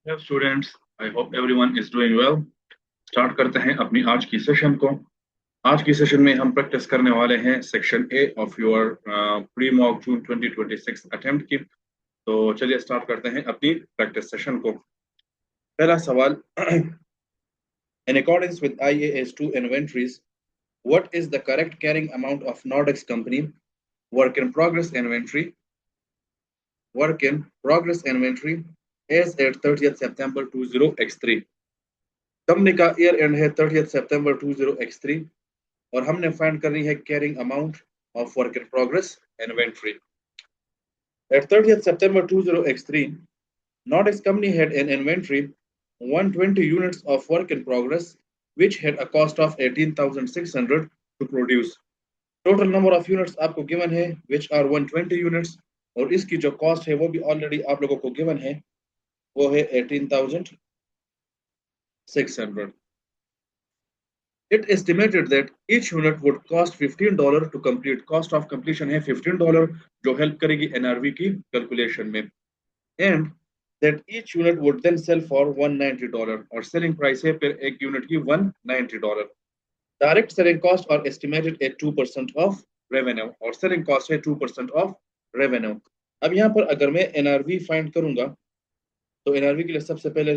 Hello students, I hope everyone is doing well. Start करते हैं अपनी आज की सेशन को। आज की सेशन में हम प्रैक्टिस करने वाले हैं section A of your pre mock June 2026 attempt की। तो चलिए स्टार्ट करते हैं अपनी प्रैक्टिस सेशन को। पहला सवाल in accordance with IAS2 inventories, what is the correct carrying amount of Nordex company work in progress inventory as at 30th September 20x3। Company का ईयर एंड है 30th September 20x3 और हमने find करनी है carrying amount of work in progress inventory. At 30th September 20x3, Nordex company had an inventory 120 units of work in progress, which had a cost of 18,600 to produce. Total number of units आपको given है, which are 120 units, और इसकी जो cost है वो भी already आप लोगों को given है, वो है 18,600. It estimated that each unit would cost $15 to complete. Cost of completion है $15 जो help करेगी NRV की calculation में, and that each unit would then sell for $190 और selling price है फिर एक unit की $190. Direct selling cost are estimated at 2% of revenue और selling cost है 2% of revenue. अब यहाँ पर अगर मैं NRV find करूंगा तो NRV के लिए सबसे पहले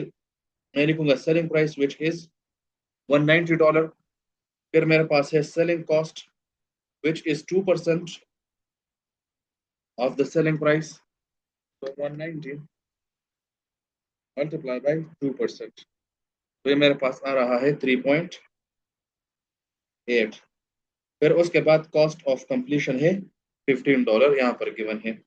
मैं लिखूंगा selling price which is $190, फिर मेरे पास है selling cost which is 2% of the selling price, so 190 multiplied by 2%, तो ये मेरे पास आ रहा है 3.8। फिर उसके बाद कॉस्ट ऑफ कंप्लीशन है $15 यहाँ पर गिवन है।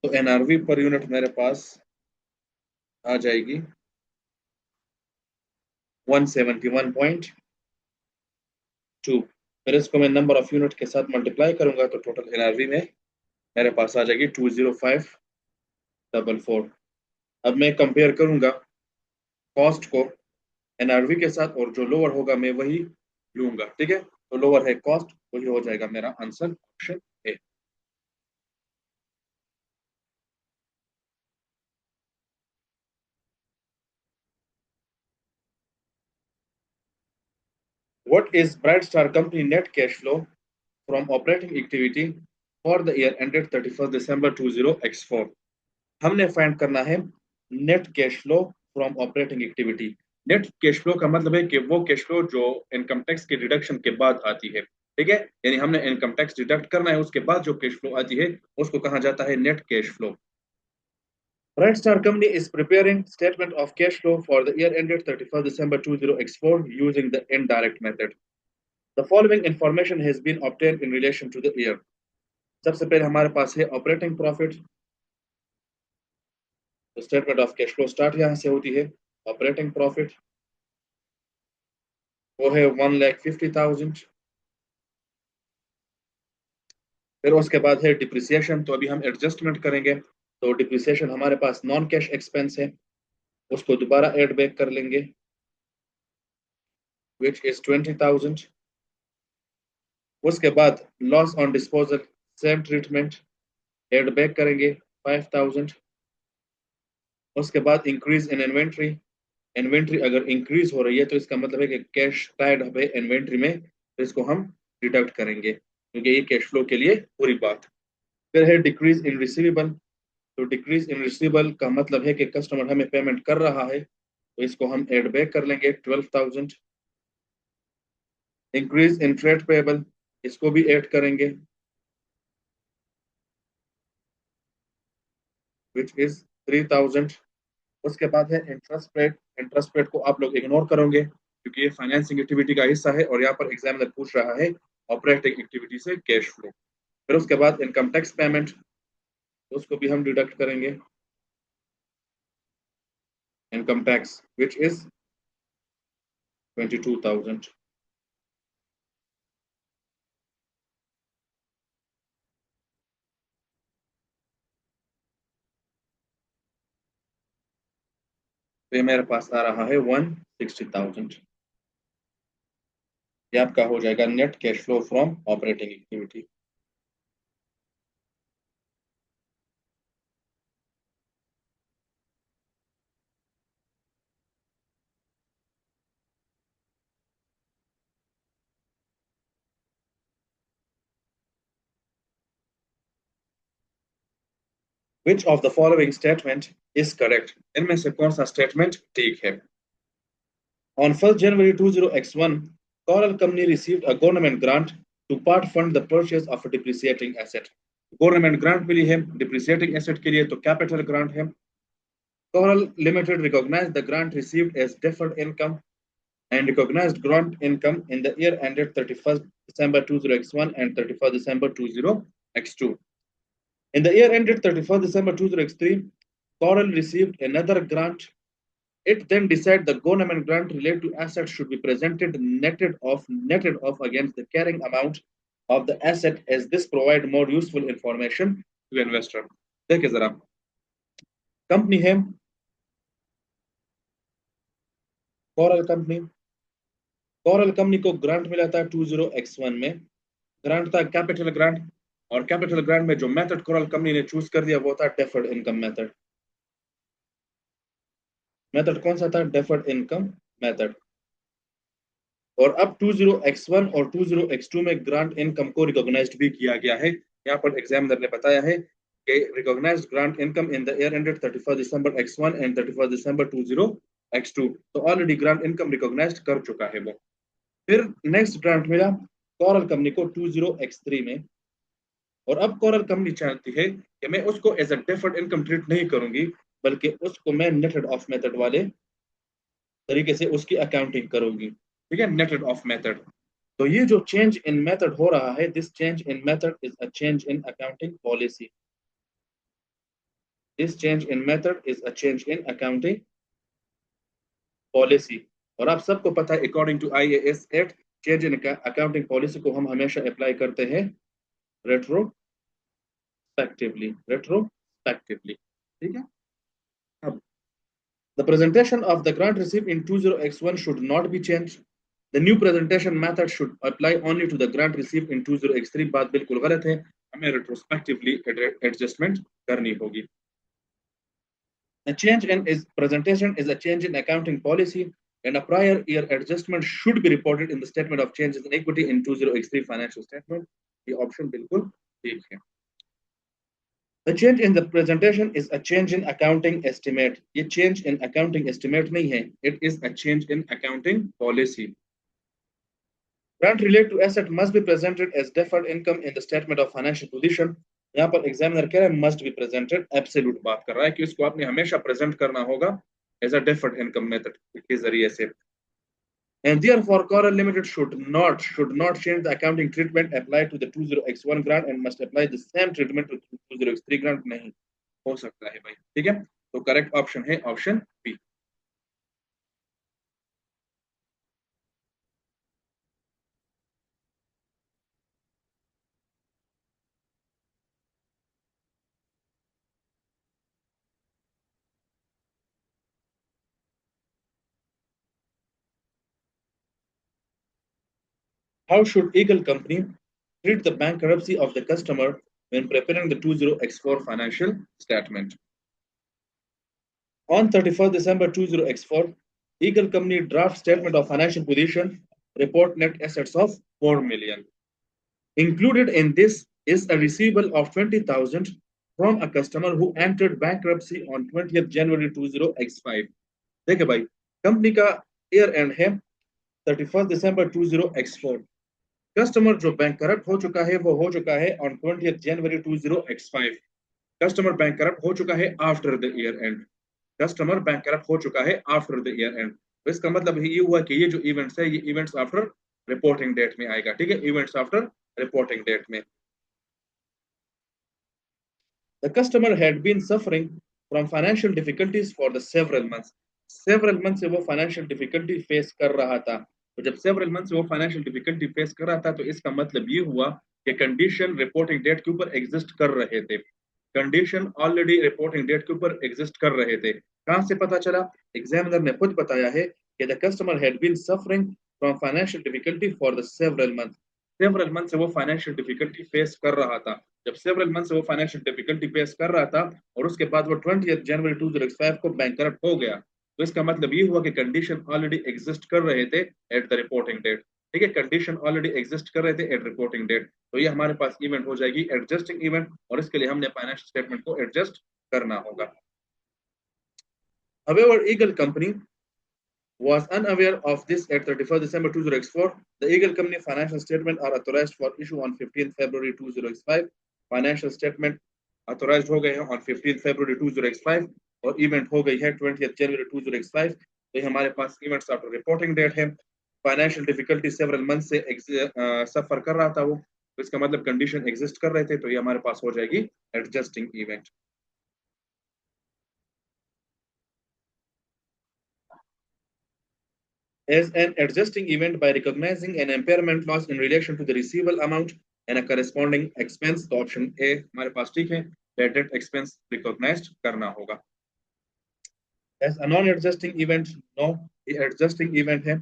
तो एनआरवी पर यूनिट मेरे पास आ जाएगी 171.2। फिर इसको मैं नंबर ऑफ यूनिट के साथ मल्टीप्लाई करूंगा तो टोटल एनआरवी में मेरे पास आ जाएगी 20544। अब मैं कंपेयर करूंगा कॉस्ट को एनआरवी के साथ और जो लोअर होगा मैं वही लूंगा। ठीक है, तो लोअर है कॉस्ट, वही हो जाएगा मेरा answer option A. What is Bright Star Company net cash flow from operating activity for the year ended 31st December 20x4? हमने फाइंड करना है net cash flow from operating activity. Net cash flow का मतलब है कि वो cash flow जो income tax के डिडक्शन के बाद आती है। ठीक है, यानी हमने इनकम टैक्स डिडक्ट करना है, उसके बाद जो कैश फ्लो आती है उसको कहा जाता है net cash flow. Bright Star Company is preparing statement of cash flow for the year ended 31st December 20x4 using the indirect method. The following information has been obtained in relation to the year. सबसे पहले हमारे पास है operating profit. तो statement of cash flow start यहाँ से होती है। Operating profit वो है 1,50,000। फिर उसके बाद है डिप्रिसिएशन, तो अभी हम एडजस्टमेंट करेंगे। तो डिप्रिसिएशन हमारे पास नॉन कैश एक्सपेंस है, उसको दोबारा एड बैक कर लेंगे विच इज 20,000। उसके बाद loss on disposal same treatment add back करेंगे 5,000। उसके बाद इंक्रीज इन इन्वेंट्री, इन्वेंट्री अगर इंक्रीज हो रही है तो इसका मतलब है कि कैश टाइड है इन्वेंट्री में, तो इसको हम डिडक्ट करेंगे क्योंकि ये कैश फ्लो के लिए पूरी बात। फिर है डिक्रीज इन रिसीवेबल, तो डिक्रीज इन रिसीवेबल का मतलब है कि कस्टमर हमें पेमेंट कर रहा है, तो इसको हम एड बैक कर लेंगे 12,000। इंक्रीज इन ट्रेड पेएबल, इसको भी ऐड करेंगे विच इज 3,000। उसके बाद है इंटरेस्ट पेड। इंटरेस्ट पेड को आप लोग इग्नोर करोगे क्योंकि ये फाइनेंसिंग एक्टिविटी का हिस्सा है और यहाँ पर एग्जामिनर पूछ रहा है ऑपरेटिंग एक्टिविटी से कैश फ्लो। फिर उसके बाद इनकम टैक्स पेमेंट, उसको भी हम डिडक्ट करेंगे इनकम टैक्स विच इज 22,000। तो ये मेरे पास आ रहा है 160,000। ये आपका हो जाएगा net cash flow from operating activity. Which of the following statement is correct, इनमें से कौन सा स्टेटमेंट ठीक है। On 1st January 20X1, Coral Company received a government grant to part fund the purchase of a depreciating asset. Government grant मिली है depreciating asset के लिए, तो capital grant है। Coral Limited recognized the grant received as deferred income and recognized grant income in the year ended 31st December 20X1 and 31st December 20X2. In the year ended 31st December 20X3, Coral received another grant. It then decided the government grant related to assets should be presented netted off against the carrying amount of the asset, as this provide more useful information to investor. देखिए जरा, company है coral company. Coral company को grant मिला था 20X1 में। Grant था capital grant, और capital grant में जो मेथड कोरल कंपनी ने चूज कर दिया वो था डेफर्ड इनकम मेथड। मेथड कौन सा था? Deferred income method. और अब 20X1 और 20X2 में ग्रांट इनकम को रिकॉग्नाइज्ड भी किया गया है। यहाँ पर एग्जामिनर ने बताया है कि recognised grant income in the year ended 31st December X1 and 31st December 20X2, तो ऑलरेडी ग्रांट इनकम रिकॉग्नाइज्ड कर चुका है वो। फिर नेक्स्ट ग्रांट मिला कोरल कंपनी को 20X3 में, और अब कोरल कंपनी चाहती है कि मैं उसको as a deferred income treat नहीं करूंगी, बल्कि उसको मैं नेटेड ऑफ मेथड वाले तरीके से उसकी अकाउंटिंग करूंगी। ठीक है, नेटेड ऑफ मेथड। तो ये जो चेंज इन मेथड हो रहा है, this change in method is a change in accounting policy. This change in method is a change in accounting policy. और आप सबको पता है according to IAS act, change in accounting policy को हम हमेशा अप्लाई करते हैं रेट्रोस्पेक्टिवली। ठीक है। अब the presentation of the grant received in 20X1 should not be changed. The new presentation method should apply only to the grant received in 20X3. बात बिल्कुल गलत है, हमें retrospectively adjustment करनी होगी। A change in is presentation is a change in accounting policy, and a prior year adjustment should be reported in the statement of changes in equity in 20X3 financial statement. ये option बिल्कुल ठीक है। The change in the presentation is a change in accounting estimate. ये change in accounting estimate नहीं है, it is a change in accounting policy. Grant related to asset must be presented as deferred income in the statement of financial position. यहाँ पर examiner कह रहा है must be presented, absolute बात कर रहा है कि इसको आपने हमेशा प्रेजेंट करना होगा as a deferred income method के जरिए से। And therefore, Coral Limited should not change the accounting treatment applied to the 20X1 grant and must apply the same treatment to 20X3 grant। नहीं हो सकता है भाई। ठीक है, तो करेक्ट ऑप्शन है option B. How should Eagle Company treat the bankruptcy of the customer when preparing the 20X4 financial statement? On 31st December 20X4, Eagle Company draft statement of financial position report net assets of 4 million. Included in this is a receivable of 20,000 from a customer who entered bankruptcy on 20th January 20X5. देखिए भाई, company का year and है 31st December 20X4। Customer जो bank corrupt हो चुका है वो हो चुका है on 20th January 20X5। Customer bank corrupt हो चुका है after the year and. Customer bank corrupt हो चुका है आफ्टर द ईयर एंड। तो इसका मतलब ये हुआ कि ये जो इवेंट्स है ये इवेंट्स आफ्टर रिपोर्टिंग डेट में आएगा। ठीक है, इवेंट्स आफ्टर रिपोर्टिंग डेट में। The customer had been suffering from financial difficulties for the several months. Several months से वो financial difficulty face कर रहा था। तो जब several months से वो financial difficulty face कर रहा था, तो इसका मतलब ये हुआ कि condition reporting date के ऊपर exist कर रहे थे। condition already reporting date के ऊपर exist कर रहे थे। कहाँ से पता चला? Examiner ने खुद बताया है कि the customer had been suffering from financial difficulty for the several months. Several months से वो financial difficulty face कर रहा था। जब सेवरल मंथ से वो फाइनेंशियल डिफिकल्टी फेस कर रहा था और उसके बाद वो 20th January 2005 को बैंकरप्ट हो गया, तो इसका मतलब ये हुआ कि कंडीशन ऑलरेडी एग्जिस्ट कर रहे थे एट द रिपोर्टिंग डेट। ठीक है, कंडीशन ऑलरेडी एग्जिस्ट कर रहे थे एट रिपोर्टिंग डेट, तो ये हमारे पास इवेंट हो जाएगी एडजस्टिंग इवेंट, और इसके लिए हमने फाइनेंशियल स्टेटमेंट को एडजस्ट करना होगा। However, Eagle Company was unaware of this at 31st December 2004. The Eagle Company financial statement are authorized for issue on 15th February 2005. Financial statement authorized हो गए हैं on 15th February 2005 और event हो गई है 20th January 2005। तो ये हमारे पास events after reporting date है। Financial difficulty several months से सफर कर रहा था वो, तो इसका मतलब कंडीशन एग्जिस्ट कर रहे थे, तो ये हमारे पास हो जाएगी adjusting event. As an adjusting event by recognizing an impairment loss in relation to the receivable amount and a corresponding expense, तो ऑप्शन ए हमारे पास ठीक है, bad debt expense recognized करना होगा। As a non-adjusting event, no, ये adjusting event है।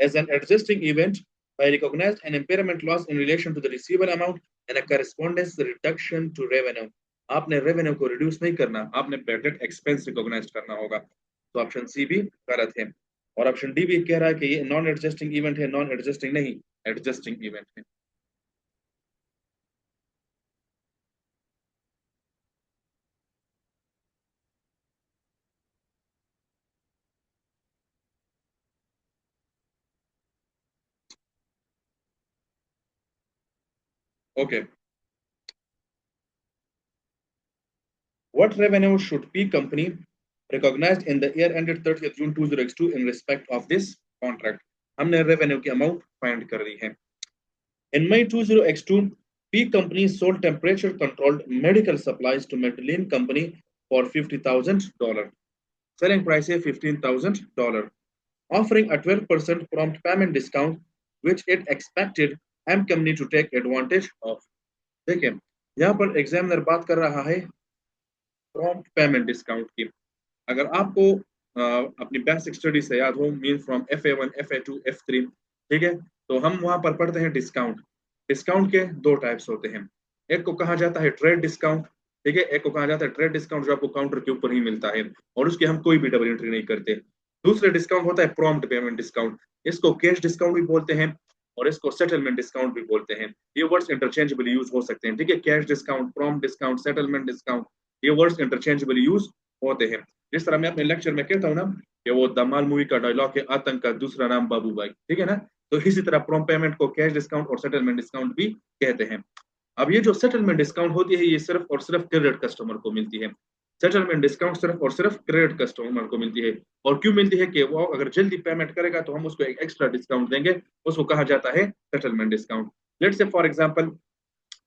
As an adjusting event by recognized an impairment loss in relation to the receivable amount and a corresponding reduction to revenue, आपने revenue को reduce नहीं करना, आपने bad debt expense recognize करना होगा, तो ऑप्शन सी भी गलत है। और ऑप्शन डी भी कह रहा है कि ये नॉन एडजस्टिंग इवेंट है, नॉन एडजस्टिंग नहीं, एडजस्टिंग इवेंट है। Okay, what revenue should P company recognized in the year ended 30th June 2002 in respect of this contract, हमने रेवेन्यू की अमाउंट फाइंड कर ली है। In May 2002, P Company sold temperature-controlled medical supplies to Medellin Company for $50,000. Selling price is $15,000, offering a 12% prompt payment discount, which it expected M Company to take advantage of. देखिए, यहाँ पर examiner बात कर रहा है prompt payment discount की। अगर आपको अपनी बेसिक स्टडी से याद हो, mean from FA1, FA2, F3, ठीक है, तो हम वहां पर पढ़ते हैं डिस्काउंट। डिस्काउंट के दो टाइप्स होते हैं, एक को कहा जाता है ट्रेड डिस्काउंट, ठीक है, एक को कहा जाता है ट्रेड डिस्काउंट जो आपको काउंटर के ऊपर ही मिलता है और उसकी हम कोई भी डबल एंट्री नहीं करते। दूसरे डिस्काउंट होता है प्रॉम्प्ट पेमेंट डिस्काउंट, इसको कैश डिस्काउंट भी बोलते हैं और इसको सेटलमेंट डिस्काउंट भी बोलते हैं। ये वर्ड्स इंटरचेंजेबली यूज हो सकते हैं, ठीक है, cash discount, prompt discount, settlement discount, ये वर्ड्स इंटरचेंजेबली यूज होते हैं। जिस तरह मैं अपने लेक्चर में कहता हूँ ना कि वो धमाल मूवी का डायलॉग है, आतंक का दूसरा नाम बाबू भाई, ठीक है ना, तो इसी तरह प्रॉम्प्ट पेमेंट को कैश डिस्काउंट और सेटलमेंट डिस्काउंट भी कहते हैं। अब ये जो सेटलमेंट डिस्काउंट होती है ये सिर्फ और सिर्फ क्रेडिट कस्टमर को मिलती है। सेटलमेंट डिस्काउंट सिर्फ और सिर्फ क्रेडिट कस्टमर को मिलती है, और क्यों मिलती है कि वो अगर जल्दी पेमेंट करेगा तो हम उसको एक एक्स्ट्रा डिस्काउंट देंगे, उसको कहा जाता है settlement discount. Let's say for example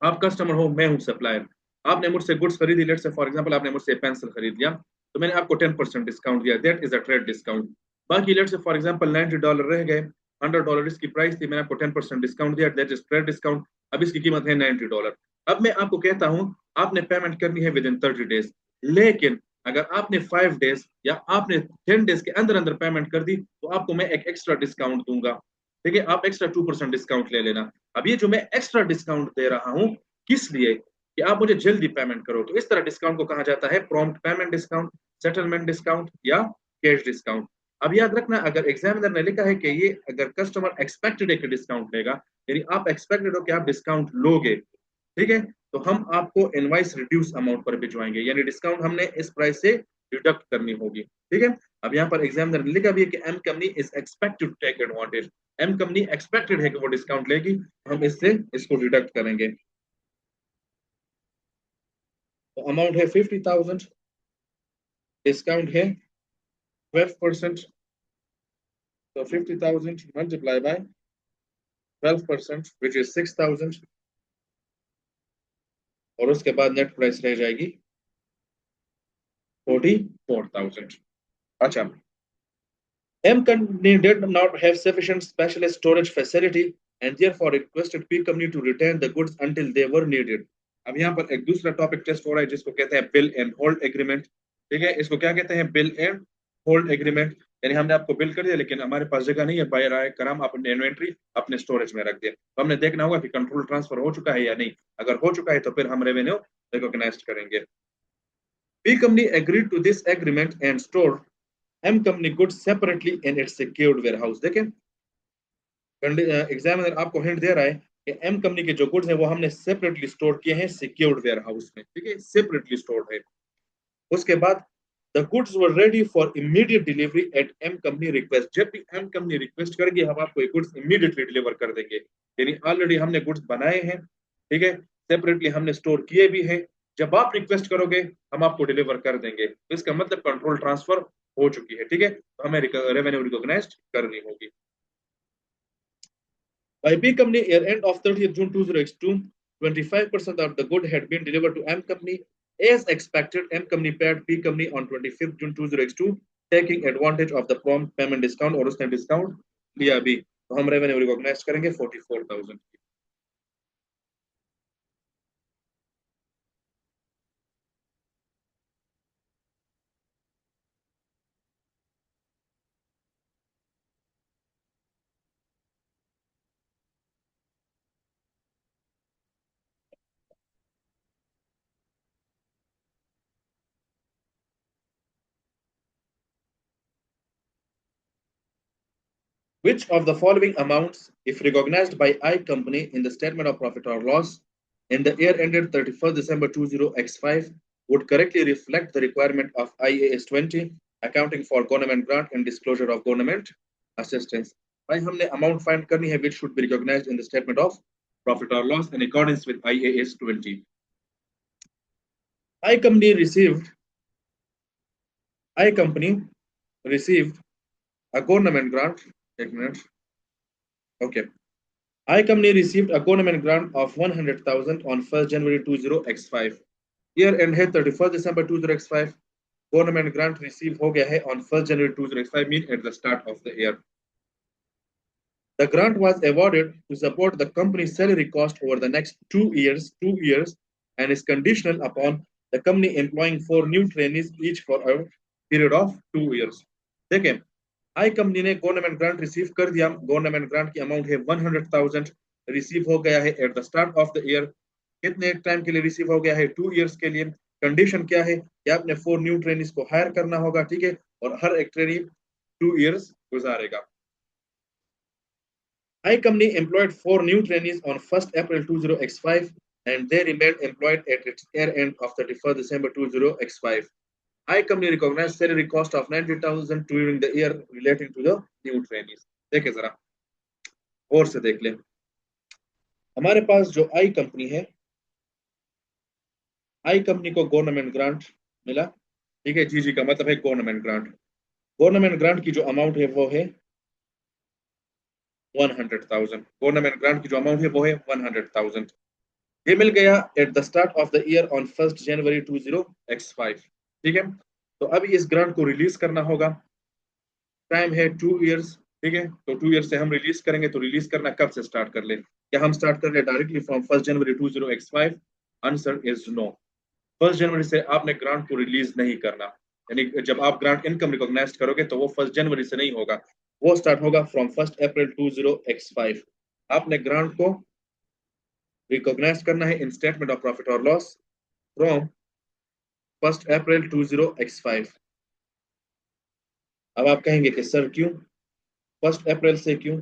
आप कस्टमर हो, मैं हूं सप्लायर, आपने मुझसे गुड्स खरीदी, लेट्स से फॉर एग्जांपल आपने मुझसे पेंसिल खरीद लिया, तो मैंने आपको 10% डिस्काउंट दिया, that is a trade discount. बाकी लेट्स से फॉर एग्जांपल $90 रह गए, $100 इसकी प्राइस थी, मैंने आपको 10% डिस्काउंट दिया, दैट इज ट्रेड डिस्काउंट। अब इसकी कीमत है $90। अब मैं आपको कहता हूं आपने पेमेंट करनी है विद इन 30 डेज, लेकिन अगर आपने 5 डेज या आपने 10 डेज के अंदर अंदर पेमेंट कर दी तो आपको मैं एक एक्स्ट्रा डिस्काउंट दूंगा, ठीक है, आप एक्स्ट्रा 2% डिस्काउंट ले लेना। अब ये जो मैं एक्स्ट्रा डिस्काउंट दे रहा हूं किस लिए, कि आप मुझे जल्दी पेमेंट करो, तो इस तरह डिस्काउंट को कहा जाता है prompt payment discount, settlement discount या कैश डिस्काउंट। अब याद रखना अगर एग्जामिनर ने लिखा है कि ये अगर कस्टमर एक्सपेक्टेड है कि डिस्काउंट लेगा, यानी आप एक्सपेक्टेड हो कि आप डिस्काउंट लोगे, ठीक है, तो हम आपको इनवाइस रिड्यूस अमाउंट पर भिजवाएंगे, यानी डिस्काउंट हमने इस प्राइस से डिडक्ट करनी होगी, ठीक है। अब यहाँ पर एग्जामिनर ने लिखा भी है कि M company is expected to take advantage, M company expected है कि वो डिस्काउंट लेगी, हम इससे इसको डिडक्ट करेंगे। तो अमाउंट है 50,000, डिस्काउंट है 12%, तो 50,000 मल्टीप्लाई बाय 12% विच इज 6,000, और उसके बाद नेट प्राइस रह जाएगी 44,000। अच्छा, M company did not have sufficient specialist storage facility and therefore requested P company to retain the goods until they were needed. अब यहाँ पर एक दूसरा टॉपिक टेस्ट हो रहा है जिसको कहते हैं बिल एंड होल्ड एग्रीमेंट, ठीक है, इसको क्या कहते हैं, बिल एंड होल्ड एग्रीमेंट, यानी हमने आपको बिल कर दिया लेकिन हमारे पास जगह नहीं है, बाहर आए कराम अपने इन्वेंट्री अपने स्टोरेज में रख दिया, तो हमने देखना होगा कि कंट्रोल ट्रांसफर हो चुका है या नहीं, अगर हो चुका है तो फिर हम रेवेन्यू रिकॉग्नाइज करेंगे। P company agreed to this agreement and stored M company goods separately in its secured warehouse। देखें एग्जामिनर आपको हिंट दे रहा है कि एम कंपनी के जो गुड्स हैं वो हमने सेपरेटली स्टोर किए हैं सिक्योर्ड वेयर हाउस में, ठीक है, सेपरेटली स्टोर्ड है। उसके बाद the goods were ready for immediate delivery at M company request, जब भी एम कंपनी रिक्वेस्ट करेगी हम आपको ये गुड्स इमीडिएटली डिलीवर कर देंगे। यानी ऑलरेडी हमने गुड्स बनाए हैं, ठीक है, सेपरेटली हमने स्टोर किए भी हैं, जब आप रिक्वेस्ट करोगे हम आपको डिलीवर कर देंगे। तो इसका मतलब कंट्रोल ट्रांसफर हो चुकी है, ठीक है, तो हमें रेवेन्यू रिकॉग्नाइज करनी होगी। By B Company, year end of 30th June 2002, 25% of the good had been delivered to M Company. As expected, M Company paid B Company on 25th June 2002, taking advantage of the prompt payment discount और उसने discount लिया भी, तो हम revenue recognize करेंगे 44,000। Which of the following amounts, if recognized by I Company in the statement of profit or loss in the year ended 31st December 20X5, would correctly reflect the requirement of IAS 20, accounting for government grant and disclosure of government assistance? भाई हमने amount find करनी है which should be recognized in the statement of profit or loss in accordance with IAS 20. I Company received I Company received a government grant. Take a minute. Okay. I Company received a government grant of 100,000 on 1st January 20X5. Year end है 31st December 20X5. Government grant receive हो गया है on 1st January 20X5, mean at the start of the year. The grant was awarded to support the company's salary cost over the next 2 years, and is conditional upon the company employing 4 new trainees each for a period of 2 years. देखें, आई company ने government grant receive कर दिया, government grant की amount है 100,000, receive हो गया है at the start of the year. कितने टाइम के लिए रिसीव हो गया है? 2 इयर्स के लिए। कंडीशन क्या है कि आपने 4 न्यू ट्रेनिंग को हायर करना होगा, ठीक है, और हर एक ट्रेनिंग 2 इयर्स गुजारेगा। I Company employed 4 new trainees on 1st April 20X5, and they remained employed at its year end of 31st December 20X5. I Company recognized salary cost of 90,000 during the year relating to the new trainees. देखें जरा, और से देख लें। हमारे पास जो आई company है, आई company को गवर्नमेंट ग्रांट मिला, ठीक है, जीजी का मतलब है गवर्नमेंट ग्रांट। गवर्नमेंट ग्रांट की जो अमाउंट है वो है 100,000। गवर्नमेंट ग्रांट की जो अमाउंट है वो है 100,000। ये मिल गया at the start of the year on 1st जनवरी 20X5, ठीक है। तो अभी इस ग्रांट को रिलीज करना होगा, टाइम है 2 इयर्स, ठीक है, तो 2 इयर्स से हम रिलीज करेंगे। तो रिलीज करना कब से स्टार्ट कर ले? क्या हम स्टार्ट कर ले डायरेक्टली फ्रॉम 1st जनवरी 20X5? Answer is no. 1st जनवरी से आपने ग्रांट को रिलीज नहीं करना, यानी जब आप ग्रांट इनकम रिकॉग्नाइज करोगे तो वो 1st जनवरी से नहीं होगा, वो स्टार्ट होगा फ्रॉम 1st अप्रैल 20X5। आपने ग्रांट को रिकॉग्नाइज करना है इन स्टेटमेंट ऑफ प्रॉफिट और loss from 1st April 20X5। अब आप कहेंगे कि सर क्यों 1st अप्रैल से क्यों?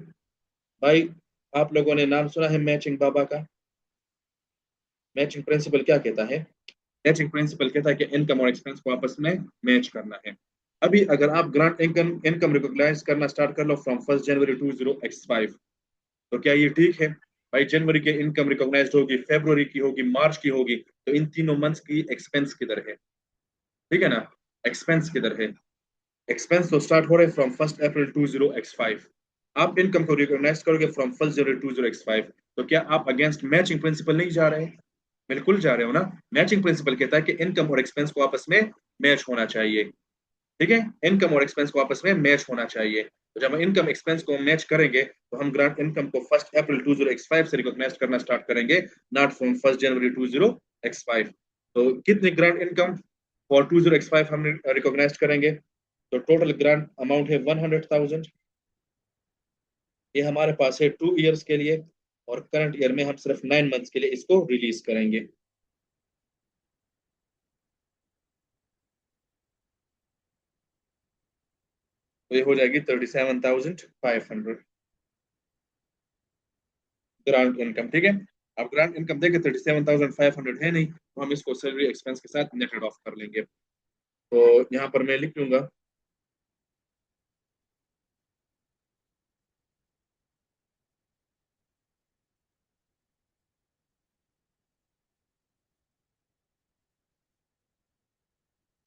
भाई, आप लोगों ने नाम सुना है मैचिंग बाबा का? मैचिंग प्रिंसिपल क्या कहता है? मैचिंग प्रिंसिपल कहता है कि इनकम और एक्सपेंस को आपस में मैच करना है। अभी अगर आप ग्रांट इनकम इनकम रिकॉग्नाइज करना स्टार्ट कर लो फ्रॉम 1st जनवरी 20X5, तो क्या ये ठीक है? भाई, जनवरी की इनकम रिकॉग्नाइज होगी, फेब्रुवरी की होगी, मार्च की होगी, तो इन तीनों मंथ्स की एक्सपेंस किधर है? ठीक है ना, एक्सपेंस किधर है? एक्सपेंस तो स्टार्ट हो रहे फ्रॉम 1st अप्रैल 20X5। आप इनकम को रिकॉग्नाइज करोगे फ्रॉम 1st जनवरी 20X5, तो क्या आप अगेंस्ट मैचिंग प्रिंसिपल नहीं जा रहे? बिल्कुल जा रहे हो ना। मैचिंग प्रिंसिपल कहता है कि इनकम और एक्सपेंस को आपस में मैच होना चाहिए, ठीक है, इनकम और एक्सपेंस को आपस में मैच होना चाहिए। तो जब हम इनकम एक्सपेंस को मैच करेंगे तो हम ग्रांट इनकम को 1st अप्रैल 20X5 से रिकॉग्नाइज करना स्टार्ट करेंगे, नॉट फ्रॉम 1st जनवरी 20X5। तो कितनी ग्रांट इनकम फॉर 20X5 हम रिकॉग्नाइज करेंगे? तो टोटल ग्रांट अमाउंट है 100,000। ये हमारे पास है 2 इयर्स के लिए, और करंट ईयर में हम सिर्फ 9 मंथ्स के लिए इसको रिलीज करेंगे। तो ये हो जाएगी 37,500। ग्रांट इनकम, ठीक है। अब ग्रांट इनकम देखे 37,500 है नहीं, तो हम इसको सैलरी एक्सपेंस के साथ नेटेड ऑफ कर लेंगे। तो यहाँ पर मैं लिख लूंगा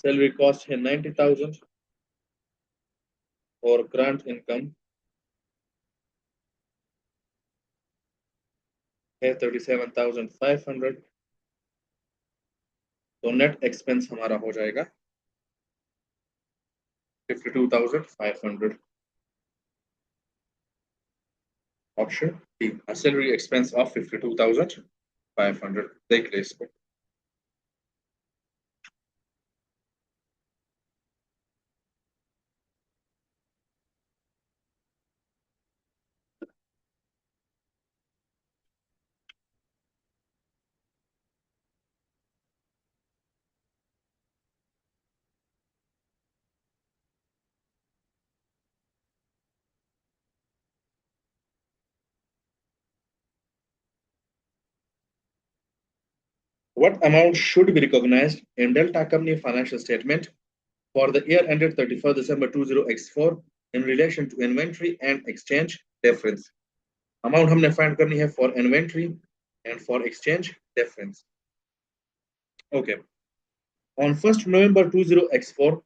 सैलरी कॉस्ट है 90,000 और ग्रांट इनकम है 37,500। तो नेट एक्सपेंस हमारा हो जाएगा 52,500। Option D, salary expense of 52,500। देख ले इसको। What amount should be recognized in Delta Company financial statement for the year ended 31st December 20x4 in relation to inventory and exchange difference? Amount हमने find करनी है for inventory and for exchange difference. Okay. On 1st November 20x4,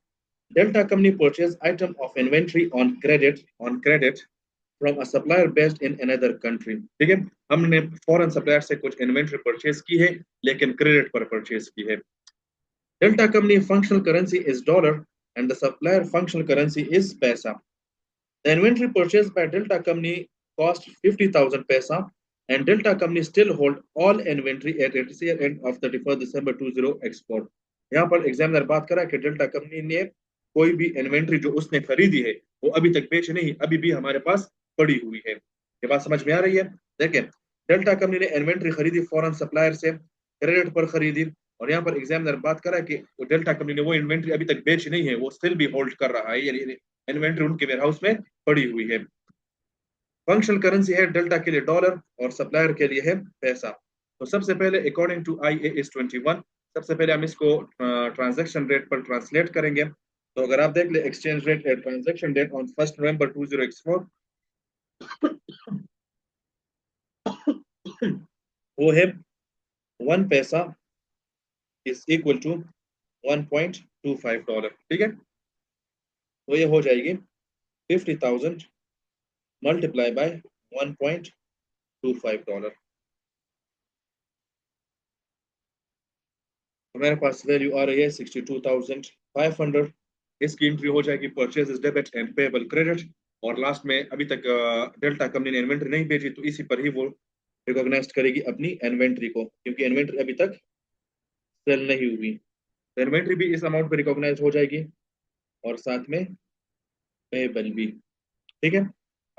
Delta Company purchased item of inventory on credit from a supplier based in another country. ठीक है, हमने foreign supplier से कुछ inventory purchase की है लेकिन क्रेडिट पर purchase की है। Delta Company functional currency is dollar and the supplier functional currency is paisa. The inventory purchased by Delta Company cost 50,000 paisa and Delta Company still hold all inventory at its year end of 31st December 20 export. यहाँ पर examiner बात करा कि delta company ने कोई भी inventory जो उसने खरीदी है वो अभी तक बेच नहीं, अभी भी हमारे पास पड़ी हुई है। ये बात समझ में आ रही है? देखें, डेल्टा कंपनी ने इन्वेंट्री खरीदी फॉरेन सप्लायर से, क्रेडिट पर खरीदी, और यहाँ पर एग्जामिनर बात कर रहा है कि डेल्टा कंपनी ने वो इन्वेंट्री अभी तक बेच नहीं है, वो स्टिल भी होल्ड कर रहा है, यानी इन्वेंट्री उनके वेयरहाउस में पड़ी हुई है। फंक्शनल करेंसी है डेल्टा के लिए डॉलर और सप्लायर के लिए है पैसा। तो सबसे पहले अकॉर्डिंग टू आई ए इस 21, सबसे पहले हम इसको ट्रांजैक्शन रेट पर ट्रांसलेट करेंगे। तो अगर आप देख ले exchange rate at transaction date on 1 नवंबर 20x4 वो है 1 पैसा इज इक्वल टू $1.25। ठीक है, तो ये हो जाएगी 50,000 मल्टीप्लाई बाय $1.25। तो मेरे पास वैल्यू आ रही है 62,500। इसकी एंट्री हो जाएगी purchase debit and payable credit, और लास्ट में अभी तक डेल्टा कंपनी ने इन्वेंट्री नहीं भेजी तो इसी पर ही वो रिकॉग्नाइज करेगी अपनी इन्वेंट्री को, क्योंकि इन्वेंट्री अभी तक सेल नहीं हुई। तो इन्वेंट्री भी इस अमाउंट पर रिकॉग्नाइज हो जाएगी और साथ में पेबल भी। ठीक है,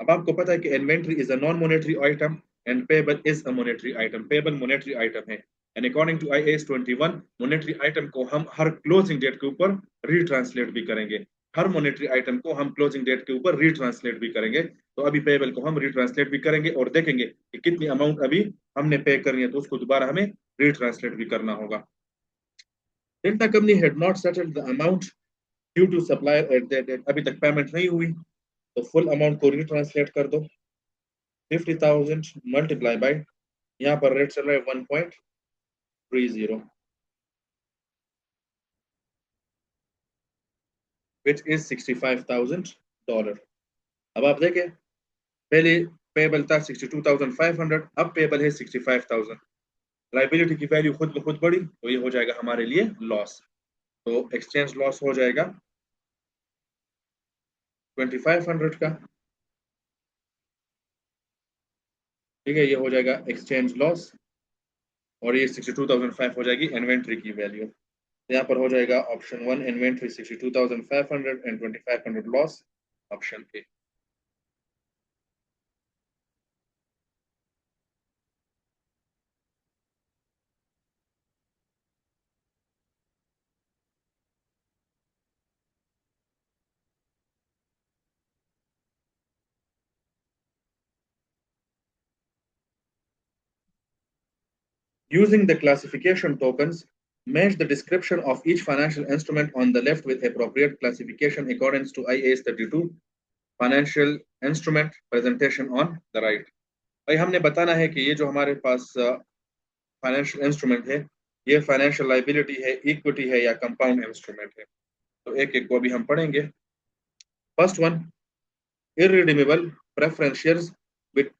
अब आपको पता है कि inventory is a non monetary item and payable is a monetary item. Payable monetary item है and according to IAS 21 monetary item को हम हर क्लोजिंग डेट के ऊपर रीट्रांसलेट भी करेंगे। हर मोनेटरी आइटम को हम क्लोजिंग डेट के ऊपर रीट्रांसलेट भी करेंगे। तो अभी पेबल को हम रीट्रांसलेट भी करेंगे और देखेंगे कि कितनी अमाउंट अभी हमने पे करनी है, तो उसको दोबारा हमें रीट्रांसलेट भी करना होगा। Delta company had not settled the amount due to supplier at that date, अभी तक पेमेंट नहीं हुई, तो फुल अमाउंट को रीट्रांसलेट कर दो। 50,000 मल्टीप्लाई बाय, यहाँ पर रेट चल रहा है 1.30 विच इज $65,000। अब आप देखें, पहले पेबल था 62,500, अब पेबल है 65,000। लाइबिलिटी की वैल्यू खुद ब खुद बढ़ी, तो ये हो जाएगा हमारे लिए लॉस। तो एक्सचेंज लॉस हो जाएगा 2,500 का। ठीक है, ये हो जाएगा एक्सचेंज लॉस, और ये 62,500 हो जाएगी इन्वेंट्री की वैल्यू। यहाँ पर हो जाएगा option 1 inventory 62,500 and 2,500 loss, option A. Using the classification tokens, match the description of each financial instrument on the left with appropriate classification according to IAS 32 financial instrument presentation on the right. भाई हमने बताना है कि ये जो हमारे पास financial instrument है ये फाइनेंशियल लाइबिलिटी है, इक्विटी है या कंपाउंड इंस्ट्रूमेंट है। तो एक एक को भी हम पढ़ेंगे। First one, irredeemable preference shares with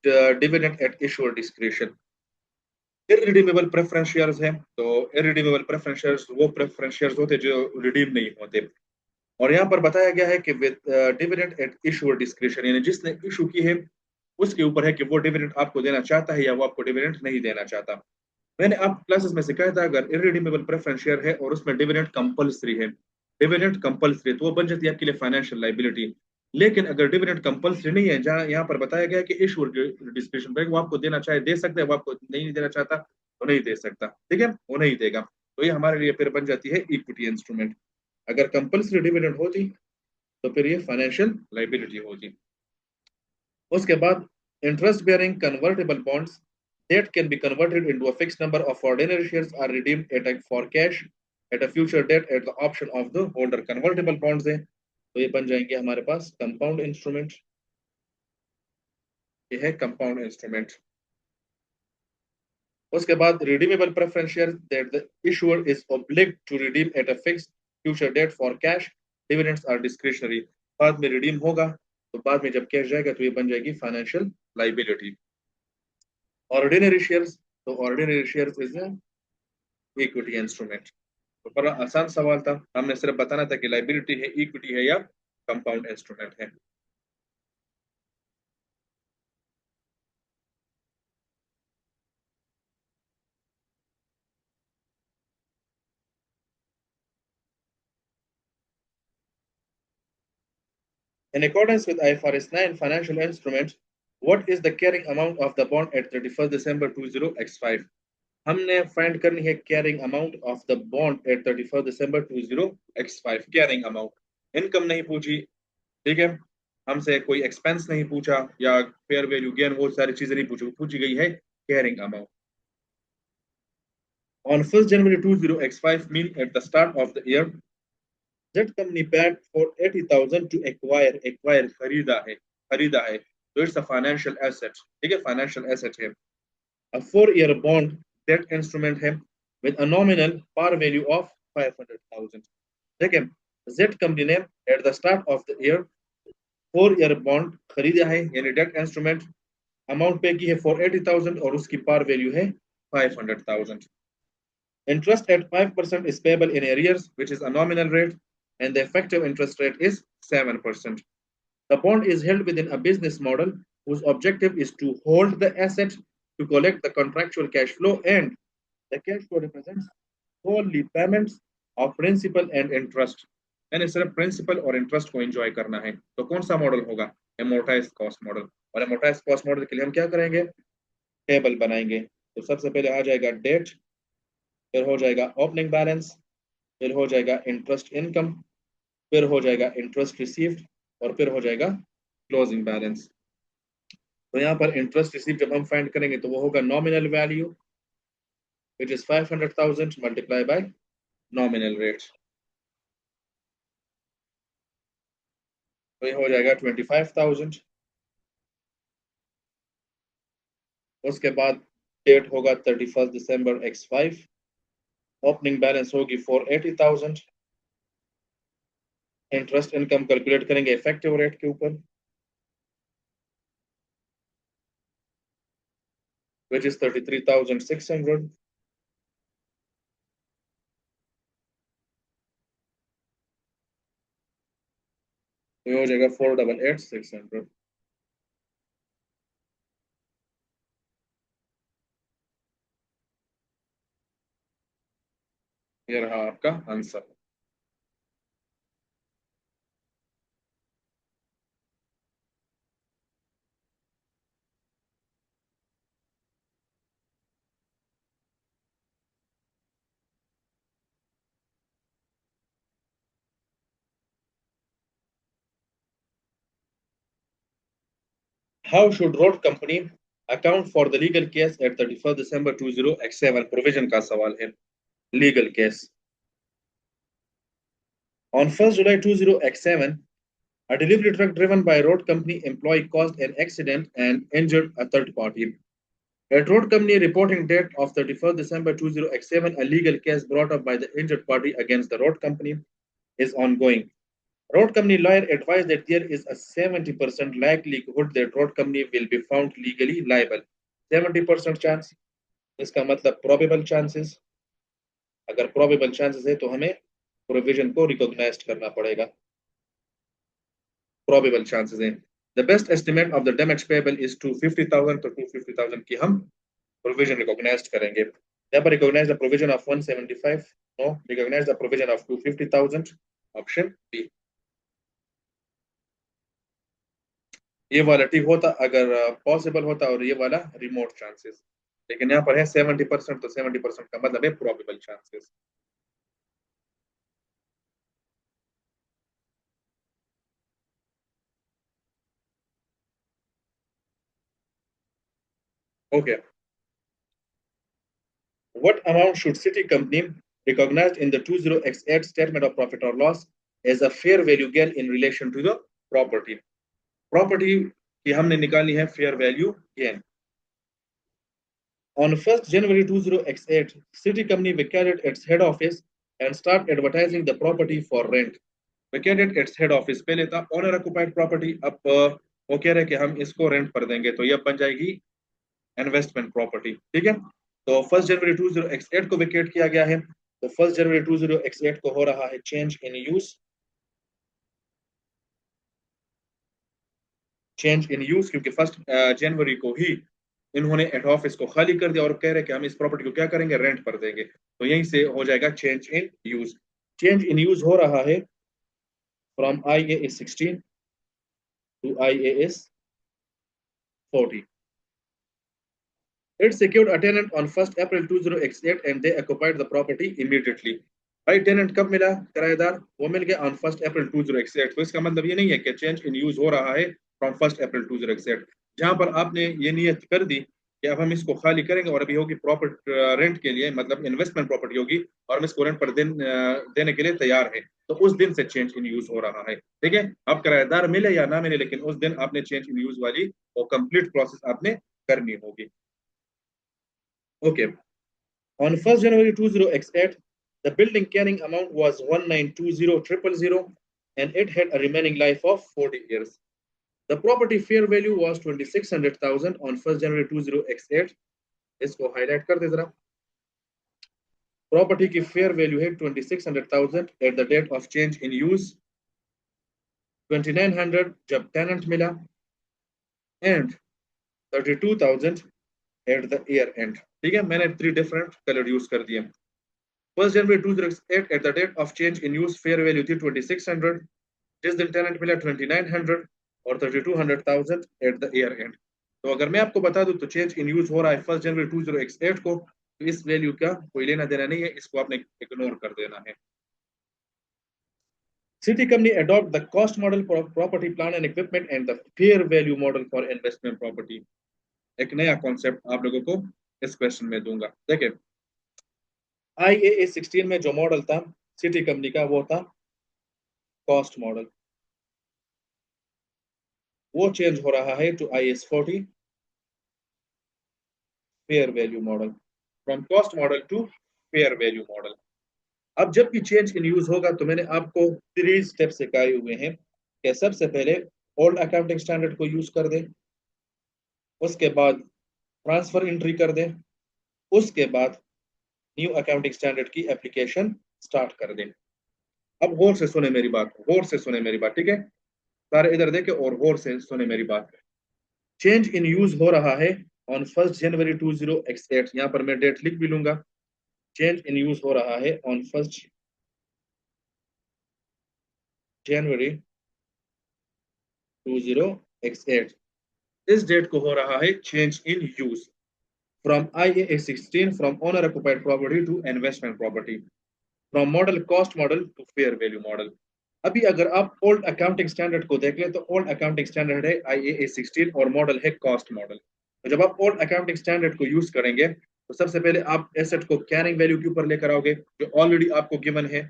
dividend at issuer discretion। irredeemable preference shares है तो irredeemable preference shares वो preference shares होते जो redeem नहीं होते, और यहाँ पर बताया गया है कि with dividend at issuer discretion, यानी जिसने इशू की है उसके ऊपर है कि वो डिविडेंड आपको देना चाहता है या वो आपको डिविडेंड नहीं देना चाहता। मैंने आप क्लासेस में सिखाया था अगर इररिडीमेबल प्रेफरेंस शेयर है और उसमें डिविडेंड कंपल्सरी है, डिविडेंड कंपल्सरी तो वो बन जाती है आपके लिए फाइनेंशियल लाइबिलिटी। लेकिन अगर डिविडेंड कंपल्सरी नहीं है, जहां यहाँ पर बताया गया है कि इशूअर डिस्क्रिप्शन पे वो आपको देना चाहे दे सकता है, वो आपको नहीं देना चाहता तो नहीं दे सकता, ठीक है, वो नहीं देगा। तो ये हमारे लिए फिर बन जाती है इक्विटी इंस्ट्रूमेंट। अगर कंपल्सरी डिविडेंड होती तो फिर ये फाइनेंशियल लाइबिलिटी होगी। उसके बाद interest bearing convertible bonds that can be converted into a fixed number of ordinary shares are redeemed for cash at a future date at the option of the holder। convertible bonds है तो ये बन जाएंगे हमारे पास compound instrument, ये है compound instrument. उसके बाद redeemable preference share that the issuer is obliged to redeem at a fixed future date for cash, dividends are discretionary। बाद में रिडीम होगा तो बाद में जब कैश जाएगा तो ये बन जाएगी फाइनेंशियल लाइबिलिटी। ऑर्डिनरी शेयर्स, तो ordinary shares is equity instrument. तो बड़ा आसान सवाल था, हमने सिर्फ बताना था कि लाइबिलिटी है, इक्विटी है या कंपाउंड इंस्ट्रूमेंट है। In accordance with IFRS 9 financial instruments, what is the carrying amount of the bond at 31st December 20x5? हमने फाइंड करनी है carrying amount of the bond at 31st December 20x5। Carrying amount, income नहीं पूछी, ठीक है, हमसे कोई expense नहीं पूछा या फेयर वैल्यू गेन, वो सारी चीजें नहीं पूछी, पूछी गई है carrying amount. On 1st January 20x5 mean at the start of the year, that company paid for 80,000 to acquire खरीदा है तो इट्स अ फाइनेंशियल एसेट, ठीक है, फाइनेंशियल एसेट है। A 4-year bond debt instrument है with a nominal par value of 500,000, ठीक है। Z company ने at the start of the year 4-year bond खरीदा है यानी डेट इंस्ट्रूमेंट, अमाउंट पे की है 480,000 और उसकी पार वैल्यू है 500,000। Interest at 5% is payable in arrears, which is a nominal rate, and the effective interest rate is 7%. The bond is held within a business model whose objective is to hold the asset to collect the contractual cash flow, and the cash flow represents only payments of principal and interest। यानी सिर्फ principal और interest को enjoy करना है। तो कौन सा model होगा? एमोर्टाइज कॉस्ट मॉडल। और एमोर्टाइज कॉस्ट मॉडल के लिए हम क्या करेंगे? टेबल बनाएंगे। तो सबसे पहले आ जाएगा डेट, फिर हो जाएगा ओपनिंग बैलेंस, फिर हो जाएगा इंटरेस्ट इनकम, फिर हो जाएगा इंटरेस्ट रिसीव्ड और फिर हो जाएगा क्लोजिंग बैलेंस। तो यहाँ पर इंटरेस्ट रिसीव जब हम फाइंड करेंगे तो वो होगा nominal value which is 500,000 multiply by nominal rate, तो ये हो जाएगा 25,000। उसके बाद डेट होगा 31st December x5, opening balance होगी 480,000, इंटरेस्ट इनकम कैलकुलेट करेंगे इफेक्टिव रेट के ऊपर विच इज 33,600, तो ये हो जाएगा 488,600। ये रहा आपका answer. How should road company account for the legal case at 31 December 20x7 provision का सवाल है। Legal case on 1 July 20x7 a delivery truck driven by a road company employee caused an accident and injured a third party. At road company reporting date of 31st December 2007, a legal case brought up by the injured party against the road company is ongoing. Road company lawyer advised that there is a 70% likelihood that road company will be found legally liable. 70% chance, इसका मतलब probable chances. अगर probable chances है तो हमें provision को recognize करना पड़ेगा. Probable chances हैं. The best estimate of the damage payable is 250,000, तो 250,000 की हम provision recognized करेंगे. यहाँ पर recognize the provision of 175, no, recognize the provision of 250,000, option B. ये वाला ठीक होता अगर पॉसिबल होता और ये वाला रिमोट चांसेस, लेकिन यहाँ पर है 70%, तो 70% का मतलब है probable chances. Okay. What amount should city company recognized in the 20x8 statement of profit or loss as a fair value gain in relation to the property? Property की हमने निकालनी है fair value gain. On 1st January 20x8, city company vacated its head office and start advertising the property for rent. Vacated its head office, पहले था owner occupied property, अब वो कह रहे हैं कि हम इसको रेंट पर देंगे, तो ये बन जाएगी इन्वेस्टमेंट प्रॉपर्टी. ठीक है, तो 1 जनवरी 20x8 को वेकेट किया गया है, तो 1 जनवरी 20x8 को हो रहा है change in use. Change in use क्योंकि 1 जनवरी को ही इन्होंने हेड ऑफिस को खाली कर दिया और कह रहे हैं कि हम इस प्रॉपर्टी को क्या करेंगे, रेंट पर देंगे, तो यहीं से हो जाएगा change in use. Change in use हो रहा है from IAS 16 to IAS 40. It secured a tenant on 1st April 20x8 and they occupied the property immediately. भाई टेनेंट कब मिला, किराएदार वो मिल गया ऑन 1 अप्रैल 20x8. तो इसका मतलब ये नहीं है कि चेंज इन यूज हो रहा है फ्रॉम 1 अप्रैल 20x8. जहां पर आपने ये नियत कर दी कि अब हम इसको खाली करेंगे और अभी होगी प्रॉपर्टी रेंट के लिए, मतलब इन्वेस्टमेंट प्रॉपर्टी होगी और हम इसको रेंट पर देने के लिए तैयार है, तो उस दिन से चेंज इन यूज हो रहा है. ठीक है, अब किराएदार मिले या ना मिले, लेकिन उस दिन आपने चेंज इन यूज वाली वो कंप्लीट प्रोसेस आपने करनी होगी. Okay. On 1st January 20x8, the building carrying amount was 1920000 and it had a remaining life of 40 years. The property fair value was 2600,000 on 1st January 20x8. इसको highlight कर दे जरा. Property की fair value है 2600,000 at the date of change in use, 2900 जब tenant मिला and 32,000 at the year end. ठीक है, मैंने 3 different color use कर दिए. 1 January 2008 at the date of change in use fair value थी 2600, जिस दिन टेनेंट मिला 2900 और 3200,000 at the year end. तो अगर मैं आपको बता दूं तो चेंज इन यूज हो रहा है 1 जनवरी 20x8 को, तो इस वैल्यू का कोई लेना देना नहीं है, इसको आपने इग्नोर कर देना है. City company adopt the cost model for property plant and equipment and the fair value model for investment property. एक नया कॉन्सेप्ट आप लोगों को इस क्वेश्चन में दूंगा. देखिए IAS 16 में जो मॉडल था सिटी कंपनी का वो था कॉस्ट मॉडल, वो चेंज हो रहा है to IAS 40 fair value model. From cost model to fair value model. अब जब भी चेंज इन यूज होगा तो मैंने आपको 3 स्टेप सिखाए हुए हैं कि सबसे पहले ओल्ड अकाउंटिंग स्टैंडर्ड को यूज कर दें, उसके बाद ट्रांसफर एंट्री कर दें, उसके बाद न्यू अकाउंटिंग स्टैंडर्ड की एप्लीकेशन स्टार्ट कर दें. अब गौर से सुने मेरी बात, गौर से सुने मेरी बात. ठीक है, सारे इधर देखे और गौर से सुने मेरी बात. चेंज इन यूज हो रहा है ऑन 1 जनवरी 20x8. यहां पर मैं डेट लिख भी लूंगा. चेंज इन यूज हो रहा है ऑन 1 जनवरी 20x8. इस डेट को हो रहा है change in use from IAS 16 from owner occupied property to investment property, from model cost model to fair value model. अभी अगर आप ओल्ड अकाउंटिंग स्टैंडर्ड को देख लें तो ओल्ड अकाउंटिंग स्टैंडर्ड है IAS 16 और मॉडल है कॉस्ट मॉडल. तो जब आप ओल्ड अकाउंटिंग स्टैंडर्ड को यूज करेंगे तो सबसे पहले आप एसेट को कैरिंग वैल्यू के ऊपर लेकर आओगे जो ऑलरेडी आपको गिवन है,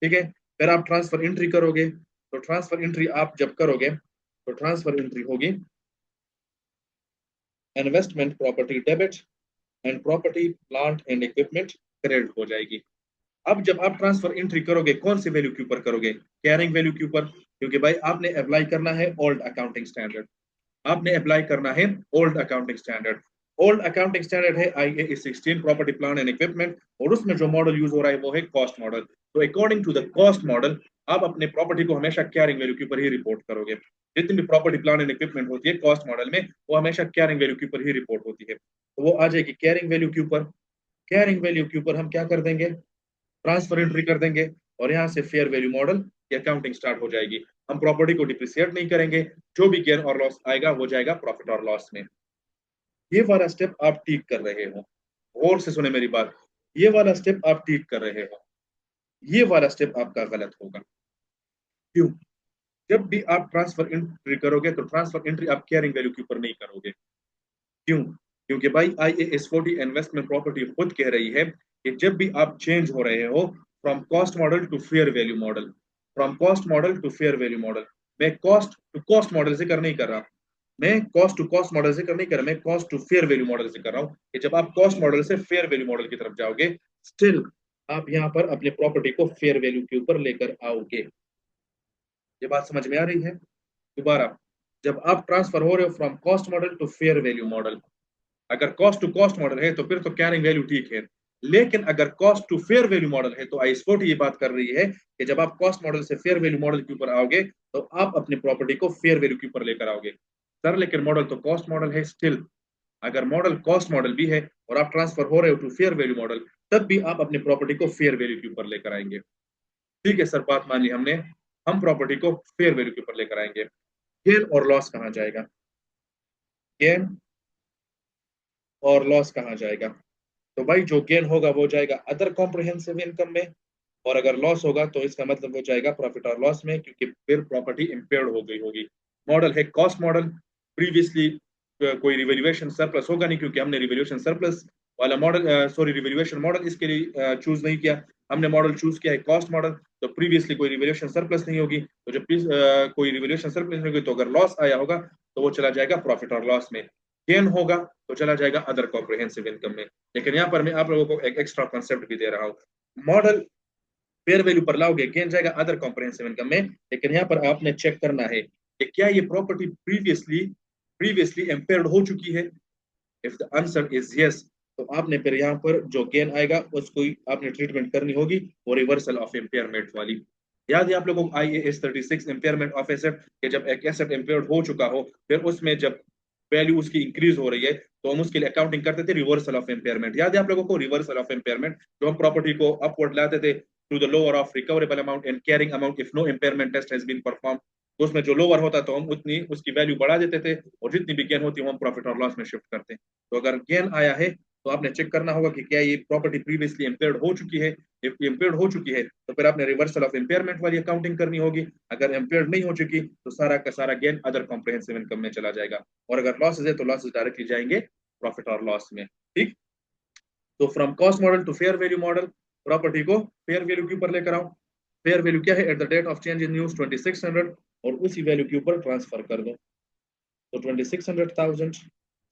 ठीक है। फिर आप ट्रांसफर एंट्री करोगे, तो ट्रांसफर एंट्री आप जब करोगे तो ट्रांसफर एंट्री होगी investment property debit and property plant and equipment credit हो जाएगी। अब जब आप ट्रांसफर एंट्री करोगे कौन सी वैल्यू के ऊपर करोगे? कैरिंग वैल्यू के ऊपर, क्योंकि भाई आपने अप्लाई करना है ओल्ड अकाउंटिंग स्टैंडर्ड, आपने अप्लाई करना है old accounting standard. Old accounting standard है IA 16 property plan and equipment, और उसमें जो मॉडल यूज हो रहा है वो है कॉस्ट मॉडल। तो according to the cost model आप अपने प्रॉपर्टी को हमेशा कैरिंग वैल्यू के ऊपर ही रिपोर्ट करोगे। जितनी भी प्रॉपर्टी प्लान एंड इक्विपमेंट होती है कॉस्ट मॉडल में वो हमेशा कैरिंग वैल्यू के ऊपर ही रिपोर्ट होती है, तो वो आ जाएगी कैरिंग वैल्यू के ऊपर। कैरिंग वैल्यू के ऊपर हम क्या कर देंगे? ट्रांसफर एंट्री कर देंगे, और यहाँ से फेयर वैल्यू मॉडल की अकाउंटिंग स्टार्ट हो जाएगी। हम प्रॉपर्टी को डिप्रिसिएट नहीं करेंगे, जो भी गेन और लॉस आएगा वो जाएगा प्रॉफिट और लॉस में। ये वाला स्टेप आप ठीक कर रहे हो, गौर से सुने मेरी बात, ये वाला स्टेप आप ठीक कर रहे हो, ये वाला स्टेप आपका गलत होगा। क्यों? जब भी आप ट्रांसफर एंट्री करोगे तो ट्रांसफर एंट्री आप कैरिंग वैल्यू के ऊपर नहीं करोगे। क्यों? क्योंकि भाई IA 40 इन्वेस्टमेंट प्रॉपर्टी खुद कह रही है कि जब भी आप चेंज हो रहे हो from cost model to fair value model, from cost model to fair value model, मैं कॉस्ट टू कॉस्ट मॉडल से कर नहीं कर रहा, मैं कॉस्ट टू कॉस्ट मॉडल से कर नहीं कर रहा, मैं cost to fair value model से कर रहा हूँ कि जब आप कॉस्ट मॉडल से फेयर वैल्यू मॉडल की तरफ जाओगे स्टिल आप यहाँ पर अपने प्रॉपर्टी को फेयर वैल्यू के ऊपर लेकर आओगे। ये बात समझ में आ रही है? दोबारा, जब आप ट्रांसफर हो रहे हो from cost model to fair value model, अगर कॉस्ट टू कॉस्ट मॉडल है तो फिर तो कैरिंग वैल्यू ठीक है, लेकिन अगर cost to fair value model है तो IS 40 ये बात कर रही है कि जब आप कॉस्ट मॉडल से फेयर वैल्यू मॉडल के ऊपर आओगे तो आप अपनी प्रॉपर्टी को फेयर वैल्यू के ऊपर लेकर आओगे। सर लेकिन मॉडल तो कॉस्ट मॉडल है स्टिल, अगर मॉडल कॉस्ट मॉडल भी है और आप ट्रांसफर हो रहे हो टू फेयर वैल्यू मॉडल तब भी आप अपनी प्रॉपर्टी को फेयर वैल्यू के ऊपर लेकर आएंगे। ठीक है सर, बात मान ली हमने, हम प्रॉपर्टी को फेयर वैल्यू के ऊपर लेकर आएंगे। गेन और लॉस कहाँ जाएगा? गेन और लॉस कहाँ जाएगा? तो भाई जो गेन होगा वो जाएगा अदर कॉम्प्रिहेंसिव इनकम में, और अगर लॉस होगा तो इसका मतलब वो जाएगा प्रॉफिट और लॉस में, क्योंकि फिर प्रॉपर्टी इम्पेयर्ड हो गई होगी। मॉडल है कॉस्ट मॉडल, प्रीवियसली कोई रिवैल्यूएशन सरप्लस होगा नहीं क्योंकि हमने रिवैल्यूएशन सरप्लस वाला मॉडल सॉरी रिवैल्यूएशन मॉडल इसके लिए चूज नहीं किया, हमने मॉडल चूज किया है कॉस्ट मॉडल। तो प्रीवियसली कोई रिवैल्यूएशन सरप्लस नहीं होगी, तो जब कोई रिवैल्यूएशन सरप्लस नहीं होगी तो अगर लॉस आया होगा तो वो चला जाएगा प्रॉफिट और लॉस में, गेन होगा तो चला जाएगा अदर कॉम्प्रिहेंसिव इनकम में। लेकिन यहाँ पर मैं आप लोगों को एक एक्स्ट्रा कॉन्सेप्ट भी दे रहा हूँ, मॉडल फेयर वैल्यू पर लाओगे गेन जाएगा अदर कॉम्प्रिहेंसिव इनकम में, लेकिन यहाँ पर आपने चेक करना है कि क्या ये प्रॉपर्टी प्रीवियसली प्रीवियसली इम्पेयर्ड हो चुकी है। If the answer is yes तो आपने फिर यहाँ पर जो गेन आएगा उसको आपने ट्रीटमेंट करनी होगी वो रिवर्सल ऑफ इम्पेयरमेंट वाली। याद है आप लोगों को IA 36 इम्पेयरमेंट ऑफ एसेट कि जब एक एसेट इम्पेयर्ड हो चुका हो फिर उसमें जब वैल्यू उसकी इंक्रीज हो रही है तो हम उसके लिए अकाउंटिंग करते थे रिवर्सल ऑफ इम्पेयरमेंट। याद है आप लोगों को रिवर्सल ऑफ इम्पेयरमेंट, जो हम प्रॉपर्टी को अपवर्ड लाते थे to the lower of recoverable amount and carrying amount if no impairment test has been perform, तो उसमें जो लोअर होता तो हम उतनी उसकी वैल्यू बढ़ा देते थे और जितनी भी गेन होती है वो हम प्रॉफिट और लॉस में शिफ्ट करते हैं। तो अगर गेन आया है तो आपने चेक करना होगा कि क्या ये प्रॉपर्टी प्रीवियसली इम्पेयर्ड हो चुकी है। इफ इम्पेयर्ड हो चुकी है तो फिर आपने रिवर्सल ऑफ इम्पेयरमेंट वाली अकाउंटिंग करनी होगी। अगर इम्पेयर्ड नहीं हो चुकी तो सारा का सारा गेन अदर कॉम्प्रिहेंसिव इनकम में चला जाएगा, और अगर लॉसेज है तो लॉसेज डायरेक्टली जाएंगे प्रॉफिट और लॉस में। ठीक, तो from cost model to fair value model property को फेयर वैल्यू के ऊपर लेकर आओ। फेयर वैल्यू क्या है? At the date of change in use 2600, और उसी वैल्यू के ऊपर ट्रांसफर कर दो। तो 2600,000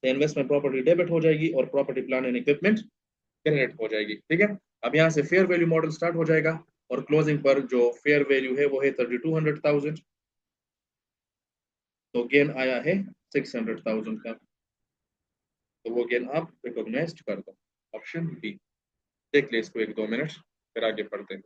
से इन्वेस्टमेंट प्रॉपर्टी डेबिट हो जाएगी और property plan and equipment credit हो जाएगी। ठीक है, अब यहाँ से फेयर वैल्यू मॉडल स्टार्ट हो जाएगा और क्लोजिंग पर जो फेयर वैल्यू है वो है 3200,000, तो गेन आया है 600,000 का, तो वो गेन आप रिकॉग्नाइज कर दो। ऑप्शन बी, देख ले इसको 1-2 मिनट फिर आगे पढ़ते हैं।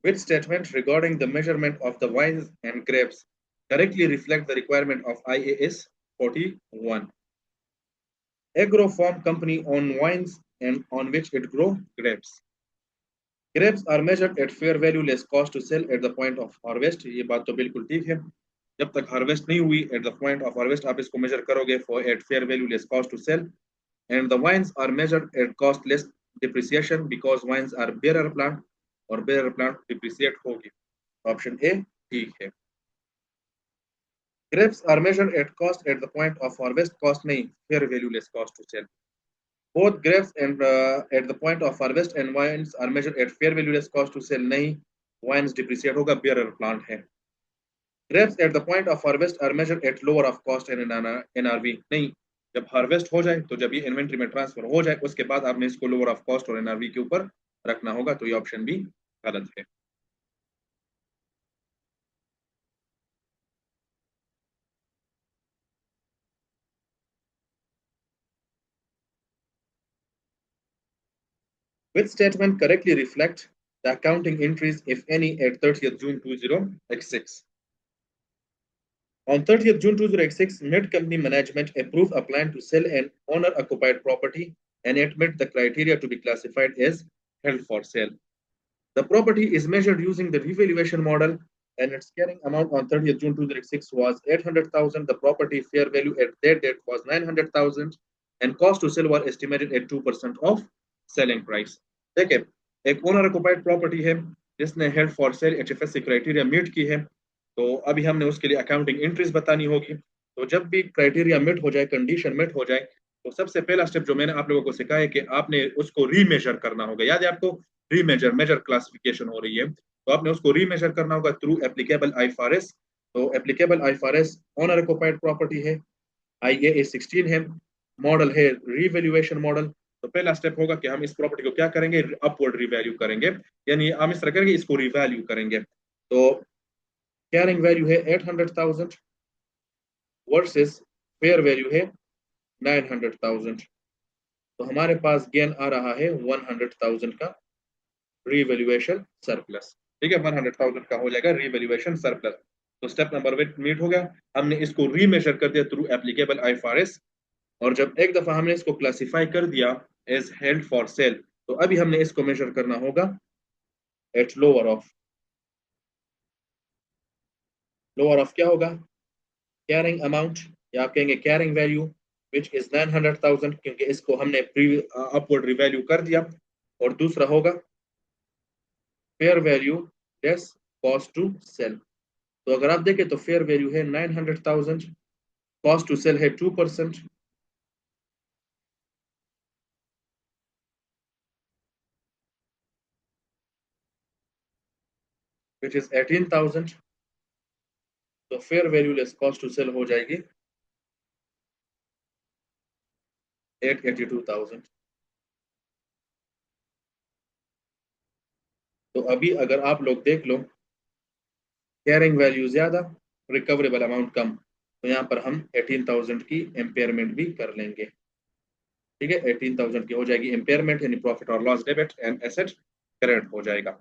Which statement regarding the measurement of the wines and grapes correctly reflect the requirement of IAS 41? Agrofarm company on wines and on which it grow grapes. Grapes are measured at fair value less cost to sell at the point of harvest. ये बात तो बिल्कुल ठीक है. जब तक harvest नहीं हुई at the point of harvest आप इसको measure करोगे for at fair value less cost to sell. And the wines are measured at cost less depreciation because wines are bearer plant और bearer plant depreciate होगी. Option A ठीक है. Grapes are measured at cost at the point of harvest. Cost नहीं, fair value less cost to sell. Both grapes and at the point of harvest and wines are measured at fair value less cost to sell. नहीं, wines depreciate होगा, bearer plant है. Grapes at the point of harvest are measured at lower of cost and NRV. नहीं, जब harvest हो जाए तो जब ये इन्वेंट्री में ट्रांसफर हो जाए उसके बाद आपने इसको लोअर ऑफ कॉस्ट और एनआरवी के ऊपर रखना होगा. तो ये ऑप्शन भी गलत है. Which statement correctly reflect the accounting entries, if any, at 30th June 2006? On 30th June 2006, Mid Company Management approved a plan to sell an owner-occupied property and it met the criteria to be classified as held for sale. The property is measured using the revaluation model and its carrying amount on 30th June 2006 was 800,000. The property fair value at that date was 900,000 and cost to sell was estimated at 2% of selling price. देखिए, एक owner occupied property है जिसने held for sale HFSC criteria meet की है. तो अभी हमने उसके लिए अकाउंटिंग एंट्रीज बतानी होगी. तो जब भी क्राइटेरिया मीट हो जाए, कंडीशन मीट हो जाए, तो सबसे पहला स्टेप जो मैंने आप लोगों को सिखाया है कि आपने उसको रीमेजर करना होगा. याद है आपको, रीमेजर मेजर क्लासिफिकेशन हो रही है तो आपने उसको रीमेजर करना होगा थ्रू एप्लीकेबल आईएफआरएस. तो applicable IFRS owner occupied property है, आईएए 16 है, मॉडल है रीवैल्यूएशन मॉडल. तो पहला स्टेप होगा कि हम इस प्रॉपर्टी को क्या करेंगे, अपवर्ड रिवैल्यू करेंगे, यानी हम इस तरह करेंगे, इसको रिवैल्यू करेंगे. तो कैरिंग वैल्यू है 800,000 वर्सेस फेयर वैल्यू है 900,000. तो हमारे पास गेन आ रहा है 100,000 का रीवैल्यूएशन सरप्लस. ठीक है, 100,000 का हो जाएगा रीवैल्यूएशन सरप्लस. तो स्टेप नंबर वन मीट हो गया. हमने इसको रीमेजर कर दिया थ्रू एप्लीकेबल आईएफआरएस और जब एक दफा हमने इसको क्लासिफाई कर दिया एज हेल्ड फॉर सेल तो अभी हमने इसको मेजर करना होगा एट लोअर ऑफ क्या होगा, कैरिंग अमाउंट या आप कहेंगे कैरिंग वैल्यू विच इज 900,000 क्योंकि इसको हमने अपवर्ड रिवैल्यू कर दिया. और दूसरा होगा fair value less cost to sell. तो अगर आप देखें तो फेयर वैल्यू है 900,000, कॉस्ट टू सेल है 2%, विच इज 18,000. तो fair value less cost to sell हो जाएगी 882,000. तो अभी अगर आप लोग देख लो कैरिंग वैल्यू ज्यादा, रिकवरेबल अमाउंट कम, तो यहाँ पर हम 18,000 की एम्पेयरमेंट भी कर लेंगे. ठीक है, 18,000 की हो जाएगी एम्पेयरमेंट, यानी प्रॉफिट और loss debit and asset credit हो जाएगा.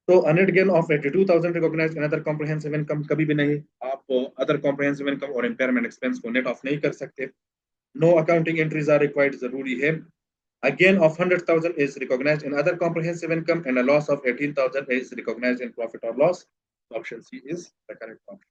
तो a net gain of 82,000 recognised in other comprehensive income. कभी भी नहीं आप अदर कॉम्प्रिहेंसिव इनकम और एम्पेयरमेंट एक्सपेंस को नेट ऑफ नहीं कर सकते. No accounting entries are required, जरूरी है. A gain of 100,000 is recognized in other comprehensive income and a loss of 18,000 is recognized in profit or loss. Option C is the correct option.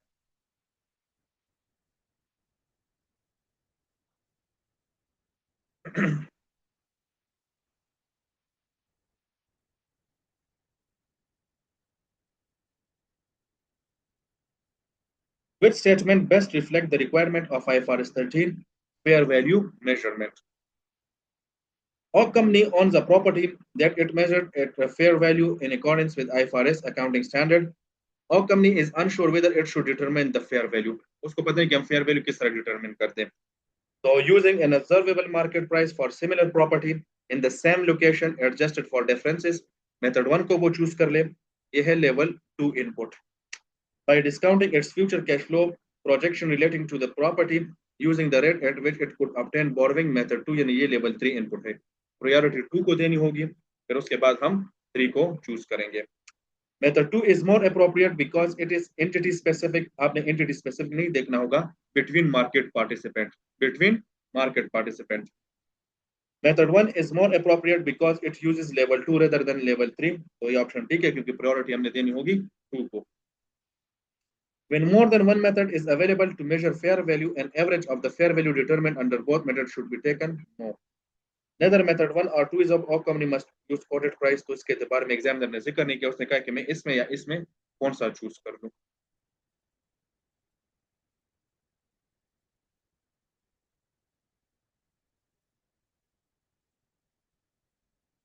Which statement best reflect the requirement of IFRS 13 fair value measurement? Our company owns a property that it measured at a fair value in accordance with IFRS accounting standard. Our company is unsure whether it should determine the fair value. उसको पता है कि हम fair value किस तरह determine करते हैं. So using an observable market price for similar property in the same location adjusted for differences, method 1 को वो choose कर ले. ये है level 2 input. By discounting its future cash flow projection relating to the property using the rate at which it could obtain borrowing, method 2 यानी ये level 3 input है. Priority 2 को देनी होगी, फिर उसके बाद हम 3 को choose करेंगे. Method 2 is more appropriate because it is entity specific. आपने एंटिटी स्पेसिफिक नहीं देखना होगा, between market participant, between market participant. Method 1 is more appropriate because it uses level 2 rather than level 3। तो ये ऑप्शन ठीक है क्योंकि प्रायोरिटी हमने देनी होगी 2 को। When more than one method is available to measure fair value, an average of the fair value determined under both methods should be taken. No. Neither method 1 or 2 is of all company must use quoted price। तो इसके बारे में examiner ने जिक्र नहीं किया, उसने कहा कि मैं इसमें या इसमें कौन सा चूज कर लूं।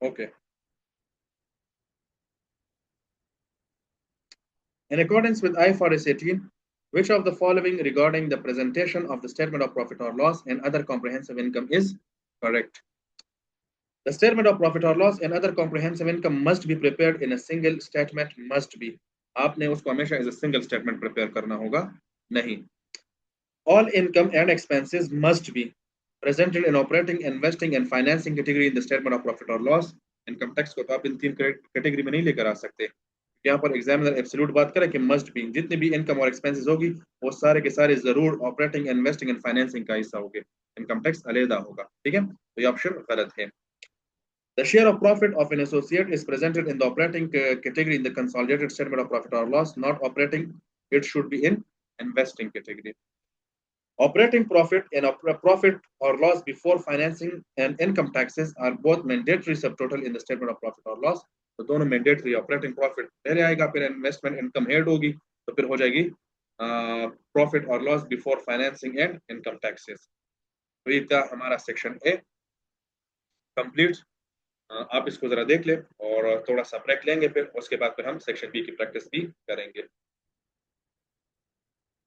Okay. In accordance with IFRS 18, which of the following regarding the presentation of the statement of profit or loss and other comprehensive income is correct? The statement of profit or loss and other comprehensive income must be prepared in a single statement। must be, आपने उसको हमेशा as a single statement prepare करना होगा। नहीं, all income and expenses must be presented in operating, investing and financing category in the statement of profit or loss। Income tax को तो आप इन तीन कैटेगरी में नहीं लेकर आ सकते। यहाँ पर एग्जामिनर एब्सोल्यूट बात करे कि मस्ट बी, जितनी भी इनकम और एक्सपेंसेस होगी वो सारे के सारे जरूर ऑपरेटिंग, इन्वेस्टिंग एंड फाइनेंसिंग का हिस्सा होंगे, इनकम टैक्स अलहदा होगा। ठीक है, तो ये ऑप्शन गलत है। The share of profit of an associate is presented in the operating category in the consolidated statement of profit or loss, not operating. It should be in investing category। Operating profit and profit or loss before financing and income taxes are both mandatory subtotal in the statement of profit or loss। तो दोनों mandatory, operating profit पहले आएगा, फिर investment income head होगी, तो फिर हो जाएगी प्रॉफिट और loss before financing and income taxes. तो ये था हमारा सेक्शन ए कंप्लीट। आप इसको जरा देख ले और थोड़ा सा ब्रेक लेंगे, फिर उसके बाद फिर हम सेक्शन बी की प्रैक्टिस भी करेंगे।